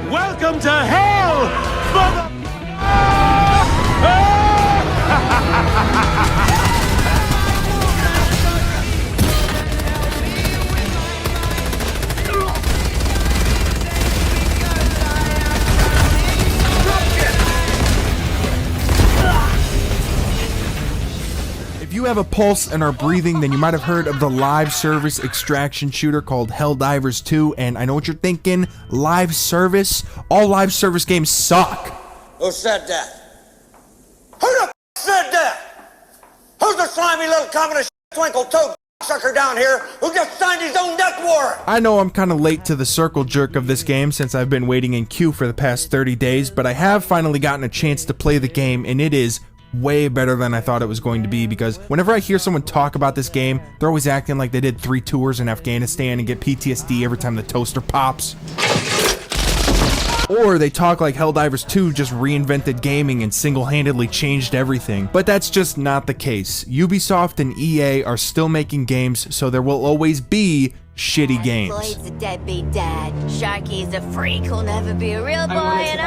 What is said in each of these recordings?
Welcome to hell, mother... If you have a pulse and are breathing, then you might have heard of the live service extraction shooter called Helldivers 2, and I know what you're thinking, live service? All live service games suck. Who said that? Who the said that? Who's the slimy little communist twinkle-toed sucker down here who just signed his own death warrant? I know I'm kind of late to the circle jerk of this game since I've been waiting in queue for the past 30 days, but I have finally gotten a chance to play the game, and it is way better than I thought it was going to be, because whenever I hear someone talk about this game, they're always acting like they did 3 tours in Afghanistan and get PTSD every time the toaster pops. Or they talk like Helldivers 2 just reinvented gaming and single-handedly changed everything. But that's just not the case. Ubisoft and EA are still making games, so there will always be shitty games. Floyd's a deadbeat dad. Sharky's a freak who'll never be a real boy,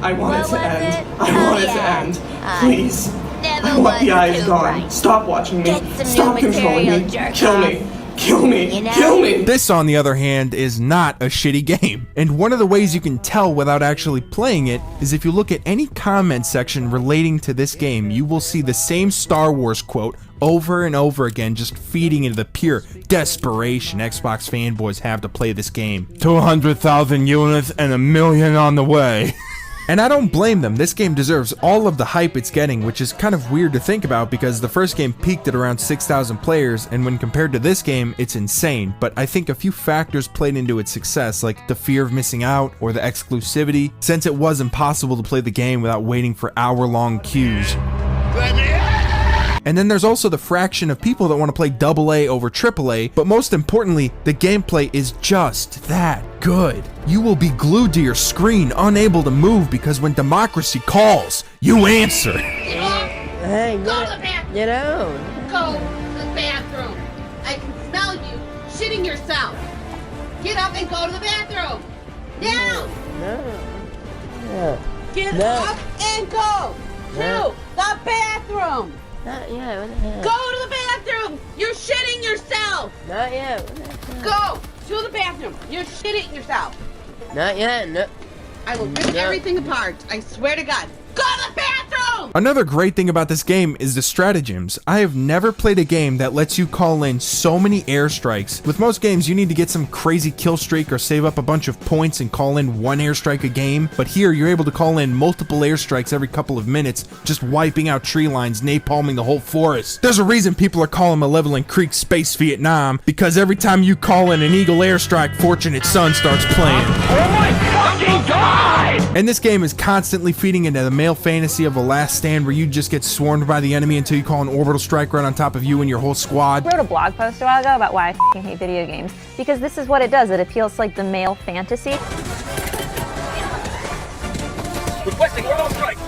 I want it to end. I want it to end. Please. Never I want the eyes was gone. right. Stop watching me. Get some Stop new controlling material, me. jerk Kill off. me. Kill me. You know? Kill me. This, on the other hand, is not a shitty game. And one of the ways you can tell without actually playing it is if you look at any comment section relating to this game, you will see the same Star Wars quote over and over again, just feeding into the pure desperation Xbox fanboys have to play this game. 200,000 units and 1 million on the way. And I don't blame them. This game deserves all of the hype it's getting, which is kind of weird to think about because the first game peaked at around 6,000 players, and when compared to this game, it's insane. But I think a few factors played into its success, like the fear of missing out or the exclusivity, since it was impossible to play the game without waiting for hour-long queues. And then there's also the fraction of people that want to play AA over AAA, but most importantly, the gameplay is just that good. You will be glued to your screen, unable to move, because when democracy calls, you answer. Hey, Go to the bathroom. get out. Go to the bathroom. I can smell you shitting yourself. Get up and go to the bathroom. Now. No. Get No. up and go No. to the bathroom. Not yet. What the hell? Go to the bathroom. You're shitting yourself. Not yet. What the hell? Go to the bathroom. You're shitting yourself. Not yet. No. I will rip No. everything apart. I swear to God. Go to the bathroom. Another great thing about this game is the stratagems. I have never played a game that lets you call in so many airstrikes. With most games, you need to get some crazy kill streak or save up a bunch of points and call in 1 airstrike a game. But here, you're able to call in multiple airstrikes every couple of minutes, just wiping out tree lines, napalming the whole forest. There's a reason people are calling Malevolent Creek Space Vietnam, because every time you call in an Eagle airstrike, Fortunate Son starts playing. Oh my fucking god! And this game is constantly feeding into the male fantasy of a last stand where you just get swarmed by the enemy until you call an orbital strike right on top of you and your whole squad. I wrote a blog post a while ago about why I f***ing hate video games, because this is what it does. It appeals to like the male fantasy. Requesting orbital strike.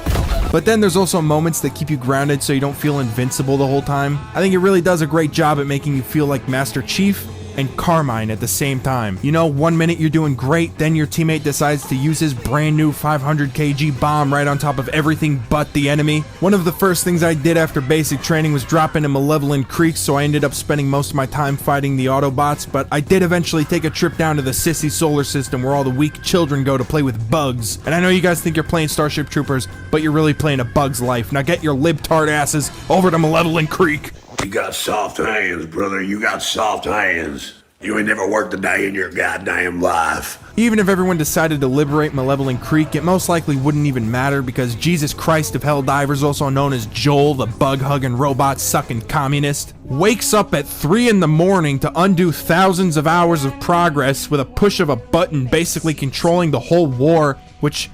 But then there's also moments that keep you grounded so you don't feel invincible the whole time. I think it really does a great job at making you feel like Master Chief and Carmine at the same time. You know, 1 minute you're doing great, then your teammate decides to use his brand new 500 kg bomb right on top of everything but the enemy. One of the first things I did after basic training was drop into Malevolent Creek, so I ended up spending most of my time fighting the Autobots, but I did eventually take a trip down to the sissy solar system where all the weak children go to play with bugs. And I know you guys think you're playing Starship Troopers, but you're really playing a bug's life. Now get your libtard asses over to Malevolent Creek. You got soft hands, brother. You got soft hands. You ain't never worked a day in your goddamn life. Even if everyone decided to liberate Malevolent Creek, it most likely wouldn't even matter because Jesus Christ of Helldivers, also known as Joel, the bug-hugging, robot-sucking communist, wakes up at 3 in the morning to undo thousands of hours of progress with a push of a button, basically controlling the whole war, which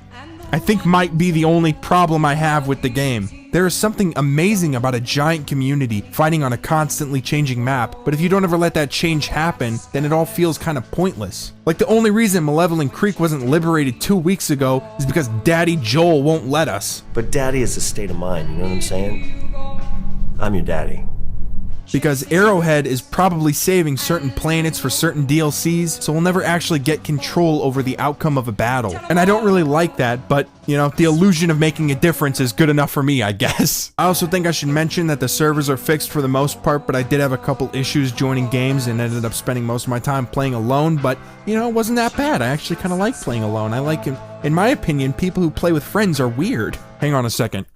I think might be the only problem I have with the game. There is something amazing about a giant community fighting on a constantly changing map, but if you don't ever let that change happen, then it all feels kind of pointless. Like the only reason Malevolent Creek wasn't liberated 2 weeks ago is because Daddy Joel won't let us. But daddy is a state of mind, you know what I'm saying? I'm your daddy. because Arrowhead is probably saving certain planets for certain DLCs, so we'll never actually get control over the outcome of a battle. And I don't really like that, but, you know, the illusion of making a difference is good enough for me, I guess. I also think I should mention that the servers are fixed for the most part, but I did have a couple issues joining games and ended up spending most of my time playing alone, but, you know, it wasn't that bad. I actually kind of like playing alone. I like, in my opinion, people who play with friends are weird. Hang on a second.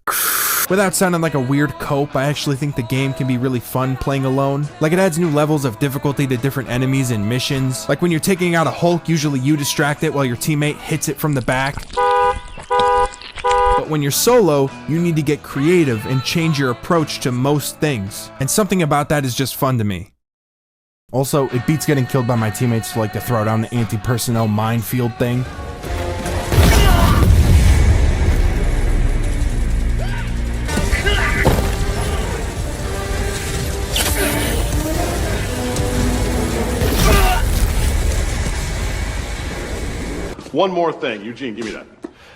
Without sounding like a weird cope, I actually think the game can be really fun playing alone. Like, it adds new levels of difficulty to different enemies and missions. Like when you're taking out a Hulk, usually you distract it while your teammate hits it from the back. But when you're solo, you need to get creative and change your approach to most things. And something about that is just fun to me. Also, it beats getting killed by my teammates to like to throw down the anti-personnel minefield thing. One more thing, Eugene, give me that.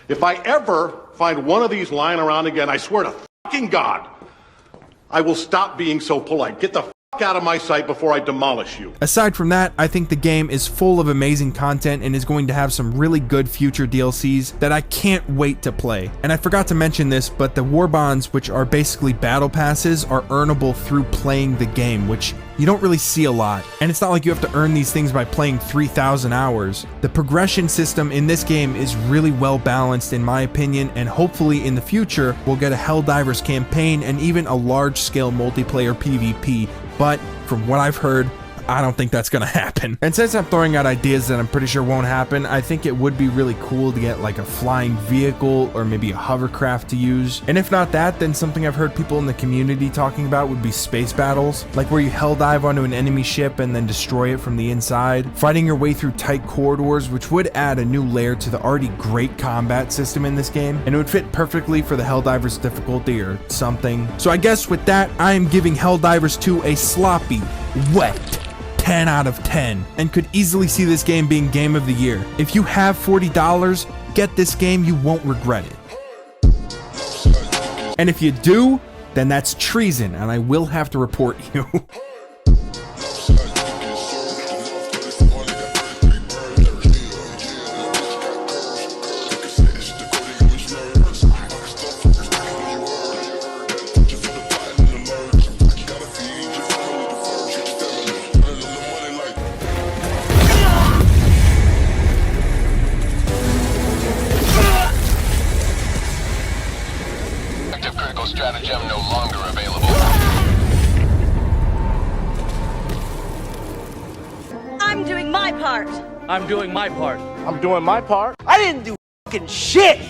If I ever find one of these lying around again, I swear to fucking God, I will stop being so polite. Get the fuck out of my sight before I demolish you. Aside from that, I think the game is full of amazing content and is going to have some really good future DLCs that I can't wait to play. And I forgot to mention this, but the war bonds, which are basically battle passes, are earnable through playing the game, which you don't really see a lot. And it's not like you have to earn these things by playing 3,000 hours. The progression system in this game is really well balanced in my opinion, and hopefully in the future we'll get a Helldivers campaign and even a large-scale multiplayer PvP, but from what I've heard, I don't think that's gonna happen. And since I'm throwing out ideas that I'm pretty sure won't happen, I think it would be really cool to get like a flying vehicle or maybe a hovercraft to use. And if not that, then something I've heard people in the community talking about would be space battles, like where you hell dive onto an enemy ship and then destroy it from the inside, fighting your way through tight corridors, which would add a new layer to the already great combat system in this game, and it would fit perfectly for the Helldivers difficulty or something. So I guess with that, I am giving Helldivers 2 a sloppy, wet 10 out of 10, and could easily see this game being Game of the Year. If you have $40, get this game, you won't regret it. And if you do, then that's treason, and I will have to report you. Stratagem no longer available. I'm doing my part. I'm doing my part. I'm doing my part. I didn't do fucking shit.